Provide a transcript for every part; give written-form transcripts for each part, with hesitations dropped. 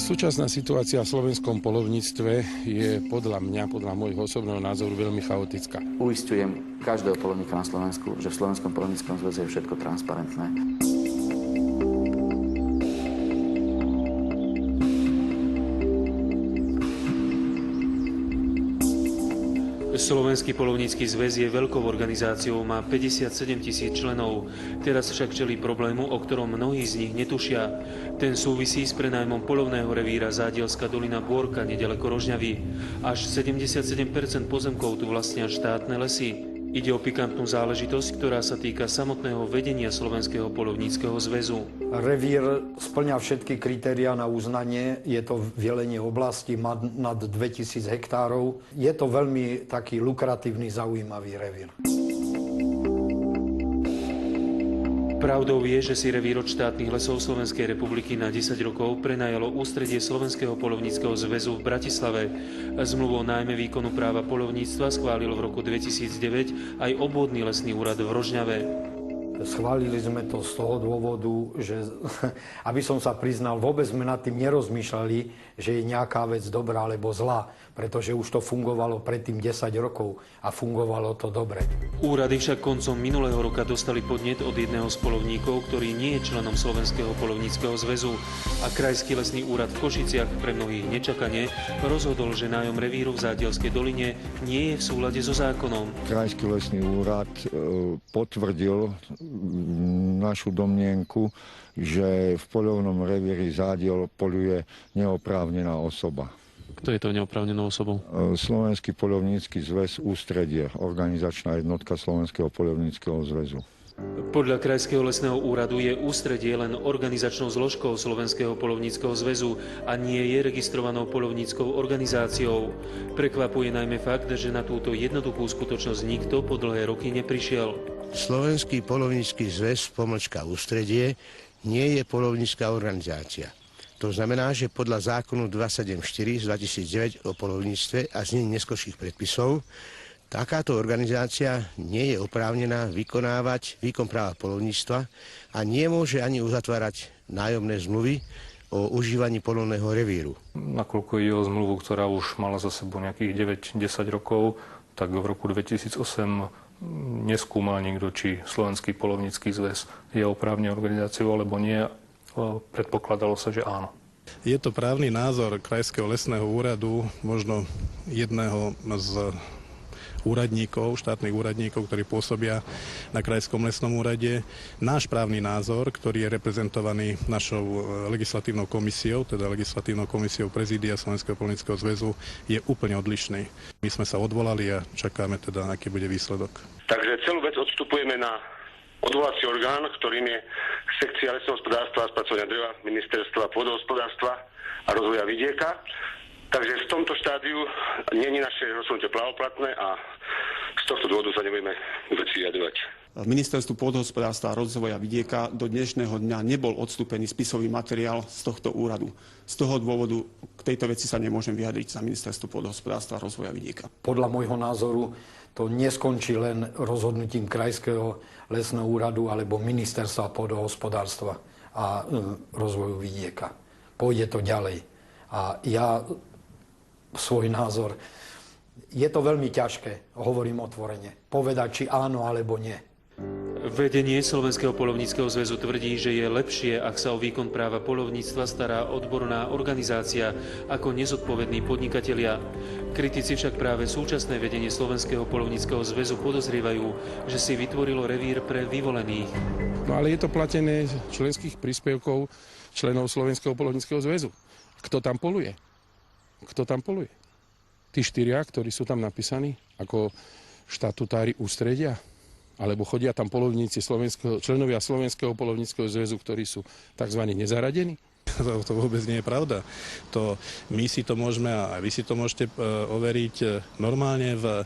Súčasná situácia v slovenskom poľovníctve je podľa môjho osobného názoru veľmi chaotická. Uisťujem každého poľovníka na Slovensku, že v Slovenskom poľovníckom zväze je všetko transparentné. Slovenský poľovnícky zväz je veľkou organizáciou, má 57 000 členov. Teraz však čelí problému, o ktorom mnohí z nich netušia. Ten súvisí s prenajmom poľovného revíra Zádielská dolina Bôrka nedaleko Rožňavy. Až 77% pozemkov tu vlastnia štátne lesy. Ide o pikantnú záležitosť, ktorá sa týka samotného vedenia Slovenského poľovníckeho zväzu. Revír spĺňa všetky kritériá na uznanie. Je to velenie oblasti nad 2000 hektárov. Je to veľmi taký lukratívny, zaujímavý revír. Pravdou je, že si revír od štátnych lesov Slovenskej republiky na 10 rokov prenajalo ústredie Slovenského poľovníckeho zväzu v Bratislave. Zmluvu o nájme výkonu práva poľovníctva schválil v roku 2009 aj obvodný lesný úrad v Rožňave. Schválili sme to z toho dôvodu, že, aby som sa priznal, vôbec sme nad tým nerozmýšľali, že je nejaká vec dobrá alebo zlá, pretože už to fungovalo predtým 10 rokov a fungovalo to dobre. Úrady však koncom minulého roka dostali podnet od jedného z poľovníkov, ktorý nie je členom Slovenského poľovníckeho zväzu, a Krajský lesný úrad v Košiciach pre mnohých nečakane rozhodol, že nájom revíru v Zádielskej doline nie je v súlade so zákonom. Krajský lesný úrad potvrdil našu domnienku, že v poľovnom revíri Zádiel poľuje neoprávnená osoba. Kto je to neoprávnenou osobou? Slovenský poľovnícky zväz Ústredie, organizačná jednotka Slovenského poľovníckeho zväzu. Podľa Krajského lesného úradu je Ústredie len organizačnou zložkou Slovenského poľovníckeho zväzu a nie je registrovanou poľovníckou organizáciou. Prekvapuje najmä fakt, že na túto jednoduchú skutočnosť nikto po dlhé roky neprišiel. Slovenský poľovnícky zväz / Ústredie nie je poľovnícka organizácia. To znamená, že podľa zákonu 274 z 2009 o poľovníctve a znení neskorších predpisov takáto organizácia nie je oprávnená vykonávať výkon práva poľovníctva a nemôže ani uzatvárať nájomné zmluvy o užívaní poľovného revíru. Nakoľko ide o zmluvu, ktorá už mala za sebou nejakých 9-10 rokov, tak v roku 2008 neskúmal nikto, či Slovenský poľovnícky zväz je oprávnenou organizáciou alebo nie. Predpokladalo sa, že áno. Je to právny názor Krajského lesného úradu, možno jedného z úradníkov, štátnych úradníkov, ktorí pôsobia na Krajskom lesnom úrade. Náš právny názor, ktorý je reprezentovaný našou legislatívnou komisiou, teda legislatívnou komisiou prezídia Slovenského poľovníckeho zväzu, je úplne odlišný. My sme sa odvolali a čakáme teda, aký bude výsledok. Takže celú vec odstupujeme na odvolací orgán, ktorým je sekcia lesného hospodárstva a spracovania dreva Ministerstva pôdohospodárstva a rozvoja vidieka. Takže v tomto štádiu nie je naše rozhodnutie právoplatné a z tohto dôvodu sa nebudeme veci vyjadrovať. Ministerstvu pôdohospodárstva a rozvoja vidieka do dnešného dňa nebol odstúpený spisový materiál z tohto úradu. Z toho dôvodu k tejto veci sa nemôžem vyjadriť za Ministerstvo pôdohospodárstva a rozvoja vidieka. Podľa môjho názoru to neskončí len rozhodnutím Krajského lesného úradu alebo Ministerstva pôdohospodárstva a rozvoju vidieka. Pôjde to ďalej. A ja svoj názor, je to veľmi ťažké, hovorím otvorene, povedať, či áno alebo nie. Vedenie Slovenského poľovníckeho zväzu tvrdí, že je lepšie, ak sa o výkon práva poľovníctva stará odborná organizácia ako nezodpovední podnikatelia. Kritici však práve súčasné vedenie Slovenského poľovníckeho zväzu podozrievajú, že si vytvorilo revír pre vyvolených. No ale je to platené členských príspevkov členov Slovenského poľovníckeho zväzu. Kto tam poľuje? Kto tam poľuje? Tí štyria, ktorí sú tam napísaní ako štatutári ústredia? Alebo chodia tam poľovníci členovia Slovenského poľovníckeho zväzu, ktorí sú tzv. Nezaradení? To vôbec nie je pravda. My si to môžeme a vy si to môžete overiť. Normálne v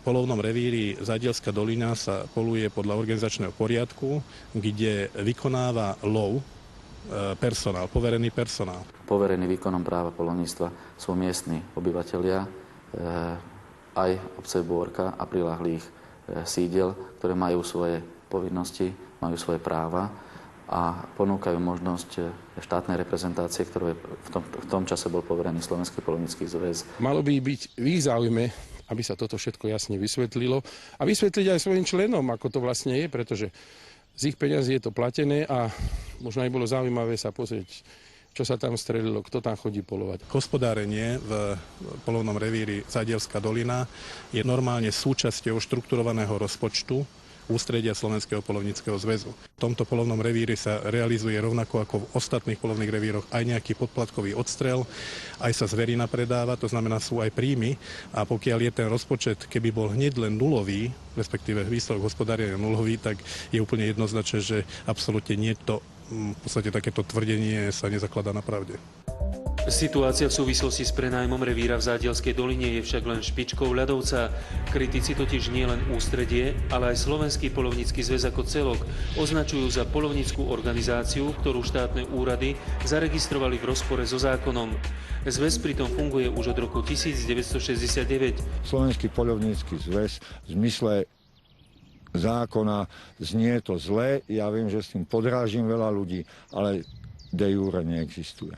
poľovnom revíri Zádielská dolina sa poľuje podľa organizačného poriadku, kde vykonáva lov personál, poverený personál. Poverený výkonom práva poľovníctva sú miestni obyvatelia aj obce Bôrka a priľahlých sídel, ktoré majú svoje povinnosti, majú svoje práva a ponúkajú možnosť štátnej reprezentácie, ktorou v tom čase bol poverený Slovenský poľovnícky zväz. Malo by byť v ich záujme, aby sa toto všetko jasne vysvetlilo a vysvetliť aj svojim členom, ako to vlastne je, pretože z ich peňazí je to platené a možno aj bolo zaujímavé sa pozrieť, čo sa tam strelilo, kto tam chodí polovať. Hospodárenie v polovnom revíri Zádielská dolina je normálne súčasťou štrukturovaného rozpočtu ústredia Slovenského poľovníckeho zväzu. V tomto polovnom revíri sa realizuje rovnako ako v ostatných polovných revíroch aj nejaký podplatkový odstrel, aj sa zverina predáva, to znamená sú aj príjmy a pokiaľ je ten rozpočet, keby bol hneď len nulový, respektíve výsledok hospodárenia nulový, tak je úplne jednoznačné, že absolútne nie to, v podstate takéto tvrdenie sa nezakladá na pravde. Situácia v súvislosti s prenájmom revíra v Zádielskej doline je však len špičkou ľadovca. Kritici totiž nie len ústredie, ale aj Slovenský poľovnícky zväz ako celok označujú za poľovnícku organizáciu, ktorú štátne úrady zaregistrovali v rozpore so zákonom. Zväz pritom funguje už od roku 1969. Slovenský poľovnícky zväz v zmysle zákona znie to zle, ja viem, že s tým podrážim veľa ľudí, ale de jure neexistuje.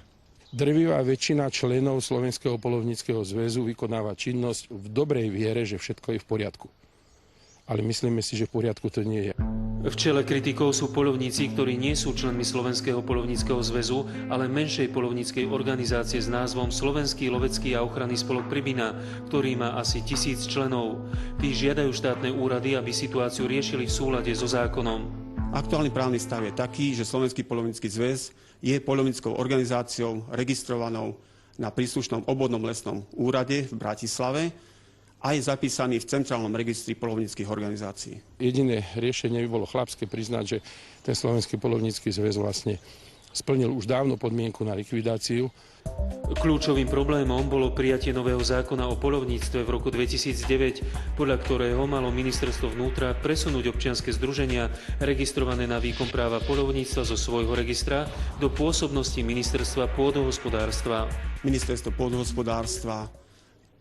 Drvivá väčšina členov Slovenského poľovníckeho zväzu vykonáva činnosť v dobrej viere, že všetko je v poriadku. Ale myslíme si, že v poriadku to nie je. V čele kritikov sú poľovníci, ktorí nie sú členmi Slovenského poľovníckeho zväzu, ale menšej poľovníckej organizácie s názvom Slovenský lovecký a ochranný spolok Pribina, ktorý má asi 1000 členov. Tí žiadajú štátne úrady, aby situáciu riešili v súlade so zákonom. Aktuálny právny stav je taký, že Slovenský poľovnícky zväz je poľovníckou organizáciou registrovanou na príslušnom obvodnom lesnom úrade v Bratislave a je zapísaný v Centrálnom registri poľovníckych organizácií. Jediné riešenie by bolo chlapské priznať, že ten Slovenský poľovnícky zväz vlastne splnil už dávno podmienku na likvidáciu. Kľúčovým problémom bolo prijatie nového zákona o poľovníctve v roku 2009, podľa ktorého malo ministerstvo vnútra presunúť občianske združenia registrované na výkon práva poľovníctva zo svojho registra do pôsobnosti ministerstva pôdohospodárstva. Ministerstvo pôdohospodárstva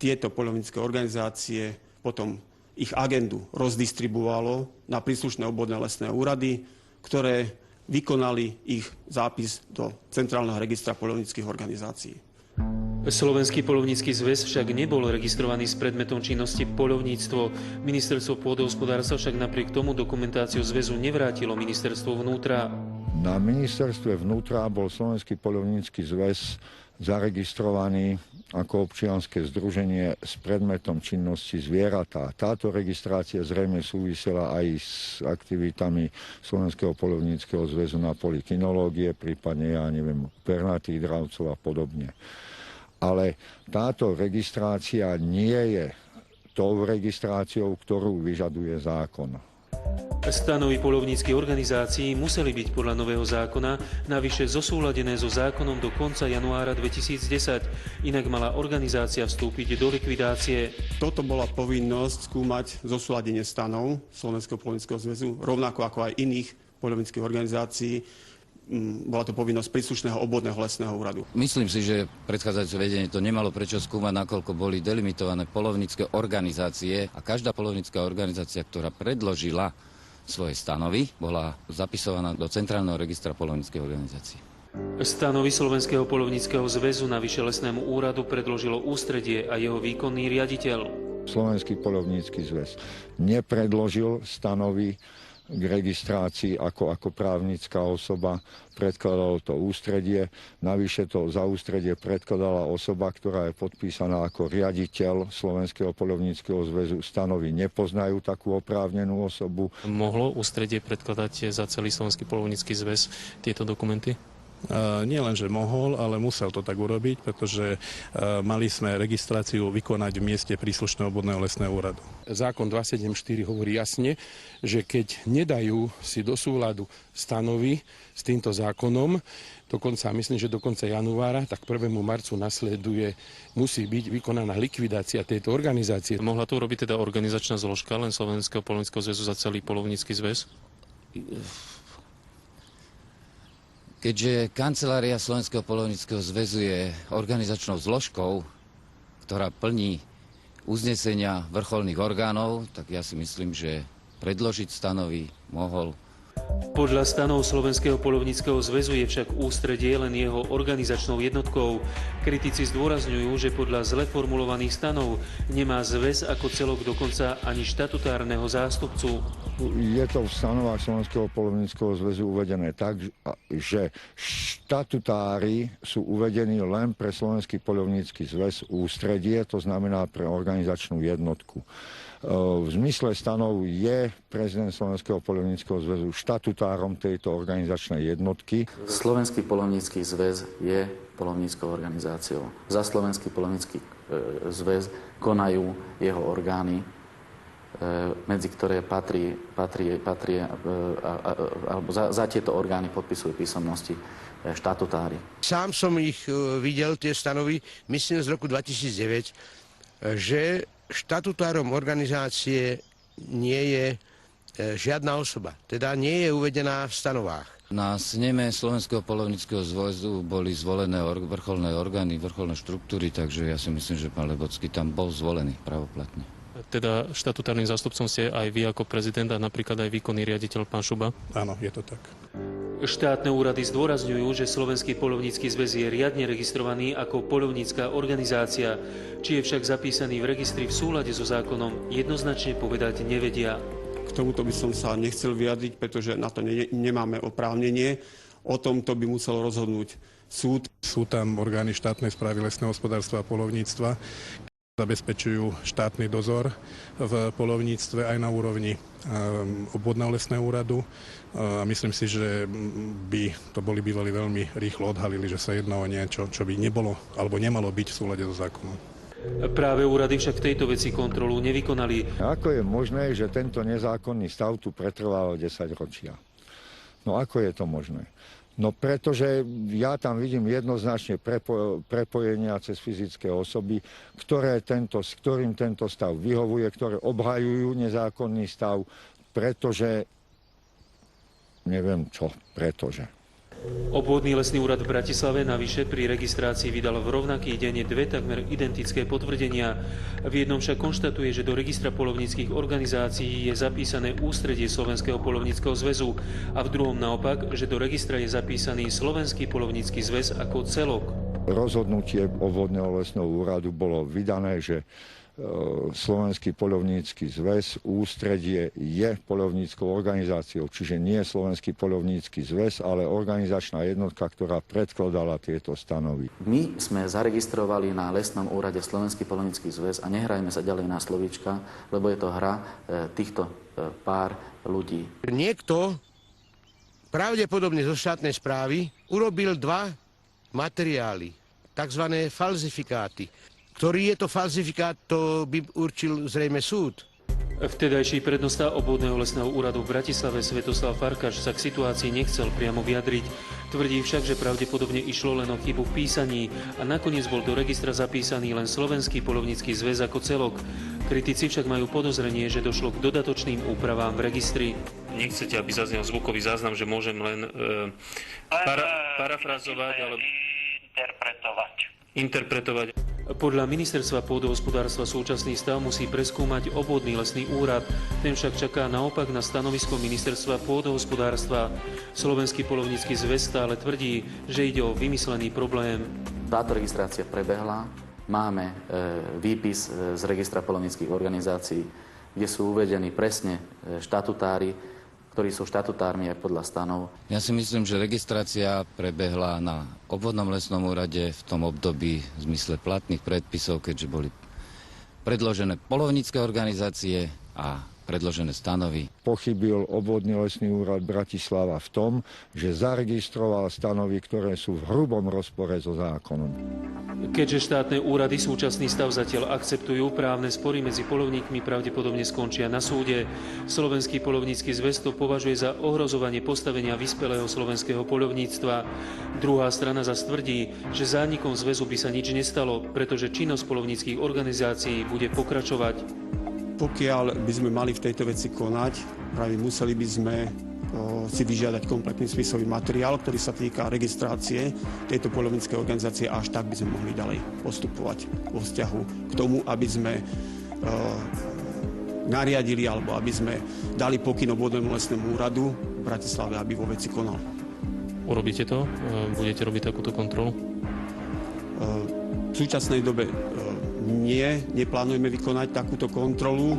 tieto poľovnícke organizácie potom ich agendu rozdistribuovalo na príslušné obvodné lesné úrady, ktoré vykonali ich zápis do Centrálneho registra poľovníckych organizácií. Slovenský poľovnícky zväz však nebol registrovaný s predmetom činnosti poľovníctvo. Ministerstvo pôdohospodárstva však napriek tomu dokumentáciu zväzu nevrátilo ministerstvo vnútra. Na ministerstve vnútra bol Slovenský poľovnícky zväz zaregistrovaný ako občianske združenie s predmetom činnosti zvieratá. Táto registrácia zrejme súvisela aj s aktivitami Slovenského poľovníckeho zväzu na poli kinológie, prípadne, ja neviem, pernatých dravcov a podobne. Ale táto registrácia nie je tou registráciou, ktorú vyžaduje zákon. Stanovy poľovníckych organizácií museli byť podľa nového zákona navyše zosúladené so zákonom do konca januára 2010, inak mala organizácia vstúpiť do likvidácie. Toto bola povinnosť skúmať zosúladenie stanov Slovenského poľovníckeho zväzu, rovnako ako aj iných poľovníckych organizácií. Bola to povinnosť príslušného obvodného lesného úradu. Myslím si, že predchádzajúce vedenie to nemalo prečo skúmať, nakoľko boli delimitované poľovnícke organizácie a každá poľovnícka organizácia, ktorá predložila svoje stanovy, bola zapisovaná do Centrálneho registra poľovníckych organizácií. Stanovy Slovenského poľovníckeho zväzu navyše lesnému úradu predložilo ústredie a jeho výkonný riaditeľ. Slovenský poľovnícky zväz nepredložil stanovy k registrácii ako právnická osoba, predkladalo to ústredie. Navyše to za ústredie predkladala osoba, ktorá je podpísaná ako riaditeľ Slovenského poľovníckeho zväzu. Stanovy nepoznajú takú oprávnenú osobu. Mohlo ústredie predkladať za celý Slovenský poľovnícky zväz tieto dokumenty? Nie len, že mohol, ale musel to tak urobiť, pretože mali sme registráciu vykonať v mieste príslušného obvodného lesného úradu. Zákon 274 hovorí jasne, že keď nedajú si do súladu stanovy s týmto zákonom, dokonca, myslím, že do konca januára, tak 1. marcu musí byť vykonaná likvidácia tejto organizácie. Mohla to urobiť teda organizačná zložka len Slovenského poľovníckeho zväzu za celý poľovnícky zväz? Keďže kancelária Slovenského poľovníckeho zväzu je organizačnou zložkou, ktorá plní uznesenia vrcholných orgánov, tak ja si myslím, že predložiť stanovy mohol Podľa stanov Slovenského poľovníckeho zväzu je však ústredie len jeho organizačnou jednotkou. Kritici zdôrazňujú, že podľa zle formulovaných stanov nemá zväz ako celok dokonca ani štatutárneho zástupcu. Je to v stanovách Slovenského poľovníckeho zväzu uvedené tak, že štatutári sú uvedení len pre Slovenský poľovnícky zväz ústredie, to znamená pre organizačnú jednotku. V zmysle stanov je prezident Slovenského poľovníckeho zväzu štatutárom tejto organizačnej jednotky. Slovenský poľovnícky zväz je poľovníckou organizáciou. Za Slovenský poľovnícky zväz konajú jeho orgány, medzi ktoré alebo za tieto orgány podpisujú písomnosti štatutári. Sám som ich videl, tie stanovy, myslím z roku 2009, že štatutárom organizácie nie je žiadna osoba, teda nie je uvedená v stanovách. Na sneme Slovenského poľovníckeho zväzu boli zvolené vrcholné orgány, vrcholné štruktúry, takže ja si myslím, že pán Lebocký tam bol zvolený pravoplatne. Teda štatutárnym zástupcom ste aj vy ako prezident a napríklad aj výkonný riaditeľ pán Šuba? Áno, je to tak. Štátne úrady zdôrazňujú, že Slovenský poľovnícky zväz je riadne registrovaný ako poľovnícka organizácia. Či je však zapísaný v registri v súlade so zákonom, jednoznačne povedať nevedia. K tomuto by som sa nechcel vyjadriť, pretože na to nemáme oprávnenie. O tomto by musel rozhodnúť súd. Sú tam orgány štátnej správy lesného hospodárstva a poľovníctva, zabezpečujú štátny dozor v poľovníctve aj na úrovni obvodného lesného úradu. A myslím si, že by to boli bývali veľmi rýchlo odhalili, že sa jedná o niečo, čo by nebolo alebo nemalo byť v súlade so zákonom. Práve úrady však v tejto veci kontrolu nevykonali. Ako je možné, že tento nezákonný stav tu pretrvával 10 ročia? No ako je to možné? No pretože ja tam vidím jednoznačne prepojenia cez fyzické osoby, s ktorým tento stav vyhovuje, ktoré obhajujú nezákonný stav, pretože neviem čo, pretože. Obvodný lesný úrad v Bratislave navyše pri registrácii vydal v rovnaký deň dve takmer identické potvrdenia. V jednom však konštatuje, že do registra poľovníckych organizácií je zapísané ústredie Slovenského poľovníckeho zväzu a v druhom naopak, že do registra je zapísaný Slovenský poľovnícky zväz ako celok. Rozhodnutie obvodného lesného úradu bolo vydané, že Slovenský poľovnícky zväz ústredie je poľovníckou organizáciou, čiže nie Slovenský poľovnícky zväz, ale organizačná jednotka, ktorá predkladala tieto stanovy. My sme zaregistrovali na lesnom úrade Slovenský poľovnícky zväz a nehrajme sa ďalej na slovíčka, lebo je to hra týchto pár ľudí. Niekto, pravdepodobne zo štátnej správy, urobil dva materiály, takzvané falzifikáty. Ktorý je to falzifikát, to by určil zrejme súd. Vtedajší prednosta obvodného lesného úradu v Bratislave Svetoslav Farkaš sa k situácii nechcel priamo vyjadriť. Tvrdí však, že pravdepodobne išlo len o chybu v písaní a nakoniec bol do registra zapísaný len Slovenský poľovnícky zväz ako celok. Kritici však majú podozrenie, že došlo k dodatočným úpravám v registri. Nechcete, aby zaznel zvukový záznam, že môžem len parafrazovať alebo interpretovať. Podľa ministerstva pôdohospodárstva súčasný stav musí preskúmať obvodný lesný úrad. Ten však čaká naopak na stanovisko ministerstva pôdohospodárstva. Slovenský poľovnícky zväz stále tvrdí, že ide o vymyslený problém. Táto registrácia prebehla. Máme výpis z registra poľovníckych organizácií, kde sú uvedení presne štatutári, ktorí sú štatutármi aj podľa stanov. Ja si myslím, že registrácia prebehla na obvodnom lesnom úrade v tom období v zmysle platných predpisov, keďže boli predložené poľovnícke organizácie a predložené stanovy. Pochybil obvodný lesný úrad Bratislava v tom, že zaregistroval stanovy, ktoré sú v hrubom rozpore so zákonom. Keďže štátne úrady súčasný stav zatiaľ akceptujú, právne spory medzi poľovníkmi pravdepodobne skončia na súde. Slovenský poľovnícky zväz to považuje za ohrozovanie postavenia vyspelého slovenského poľovníctva. Druhá strana zas tvrdí, že zánikom zväzu by sa nič nestalo, pretože činnosť poľovníckych organizácií bude pokračovať. Pokiaľ by sme mali v tejto veci konať, práve museli by sme si vyžiadať kompletný spisový materiál, ktorý sa týka registrácie tejto poľovníckej organizácie, až tak by sme mohli ďalej postupovať vo vzťahu k tomu, aby sme nariadili alebo aby sme dali pokyn obvodnému lesnému úradu v Bratislave, aby vo veci konal. Urobíte to? Budete robiť takúto kontrolu? V súčasnej dobe neplánujeme vykonať takúto kontrolu.